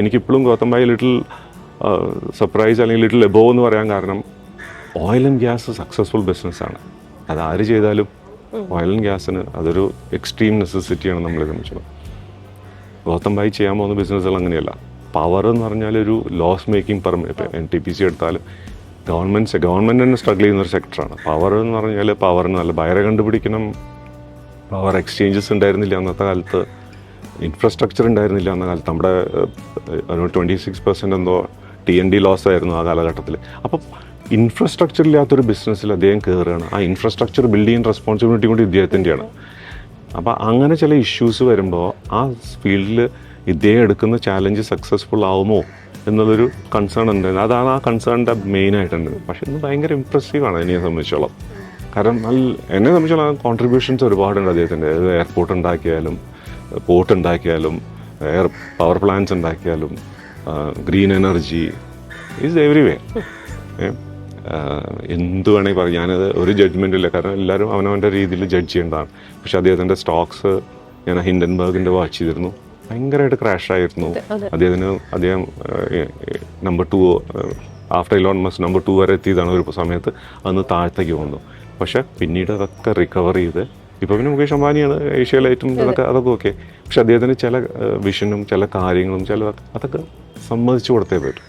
എനിക്കിപ്പോഴും Gautam bhai little surprise അല്ലെങ്കിൽ little above എന്ന് പറയാൻ കാരണം ഓയിൽ ആൻഡ് ഗ്യാസ് സക്സസ്ഫുൾ ബിസിനസ്സാണ്. അത് ആര് ചെയ്താലും ഓയിൽ ആൻഡ് ഗ്യാസിന് അതൊരു എക്സ്ട്രീം നെസസിറ്റിയാണ് നമ്മളെ സംബന്ധിച്ചത്. ഗൗതം ഭായ് ചെയ്യാൻ പോകുന്ന ബിസിനസ്സുകൾ അങ്ങനെയല്ല. പവർ എന്ന് പറഞ്ഞാൽ ഒരു ലോസ് മേക്കിംഗ് പെർമിറ്റ് NTPC എടുത്താലും ഗവൺമെൻറ് തന്നെ സ്ട്രഗിൾ ചെയ്യുന്ന ഒരു സെക്ടറാണ്. പവർ എന്ന് പറഞ്ഞാൽ പവറിന് നല്ല ബയറെ കണ്ടുപിടിക്കണം. പവർ എക്സ്ചേഞ്ചസ് ഉണ്ടായിരുന്നില്ല അന്നത്തെ കാലത്ത്, ഇൻഫ്രാസ്ട്രക്ചർ ഉണ്ടായിരുന്നില്ല അന്ന കാലത്ത്. നമ്മുടെ 26% എന്തോ TND ലോസ് ആയിരുന്നു ആ കാലഘട്ടത്തിൽ. അപ്പം ഇൻഫ്രാസ്ട്രക്ചർ ഇല്ലാത്തൊരു ബിസിനസ്സിൽ അദ്ദേഹം കയറുകയാണ്. ആ ഇൻഫ്രാസ്ട്രക്ചർ ബിൽഡ് ചെയ്യുന്ന റെസ്പോൺസിബിലിറ്റി കൂടി ഇദ്ദേഹത്തിൻ്റെയാണ്. അപ്പോൾ അങ്ങനെ ചില ഇഷ്യൂസ് വരുമ്പോൾ ആ ഫീൽഡിൽ ഇദ്ദേഹം എടുക്കുന്ന ചാലഞ്ച് സക്സസ്ഫുൾ ആവുമോ എന്നുള്ളൊരു കൺസേൺ ഉണ്ടായിരുന്നു. അതാണ് ആ കൺസേണിൻ്റെ മെയിനായിട്ടുണ്ട്. പക്ഷേ ഇന്ന് ഭയങ്കര ഇമ്പ്രസീവാണ് എന്നെ സംബന്ധിച്ചോളം. കാരണം എന്നെ സംബന്ധിച്ചോളം കോൺട്രിബ്യൂഷൻസ് ഒരുപാടുണ്ട് അദ്ദേഹത്തിൻ്റെ. എയർപോർട്ട് ഉണ്ടാക്കിയാലും, പോർട്ട് ഉണ്ടാക്കിയാലും, പവർ പ്ലാന്റ്സ് ഉണ്ടാക്കിയാലും, ഗ്രീൻ എനർജി ഈസ് എവരിവേ. എന്ത് വേണമെങ്കിൽ പറയും. ഞാനത് ഒരു ജഡ്ജ്മെൻറ്റില്ല, കാരണം എല്ലാവരും അവനവൻ്റെ രീതിയിൽ ജഡ്ജ് ചെയ്യേണ്ടതാണ്. പക്ഷെ അദ്ദേഹത്തിൻ്റെ സ്റ്റോക്സ് ഞാൻ ഹിൻഡൻബർഗിൻ്റെ വാച്ച് ചെയ്തിരുന്നു. ഭയങ്കരമായിട്ട് ക്രാഷായിരുന്നു. അദ്ദേഹം number 2 after Elon Musk number 2 വരെ എത്തിയതാണ് ഒരു സമയത്ത്. അന്ന് താഴത്തേക്ക് വന്നു. പക്ഷേ പിന്നീട് അതൊക്കെ റിക്കവർ ചെയ്ത് ഇപ്പോൾ പിന്നെ മുകേഷ് അംബാനിയാണ് ഏഷ്യയിലേറ്റവും അതൊക്കെ ഓക്കെ. പക്ഷെ അദ്ദേഹത്തിന് ചില വിഷനും ചില കാര്യങ്ങളും അതൊക്കെ സമ്മതിച്ചു കൊടുത്തേ പറ്റും.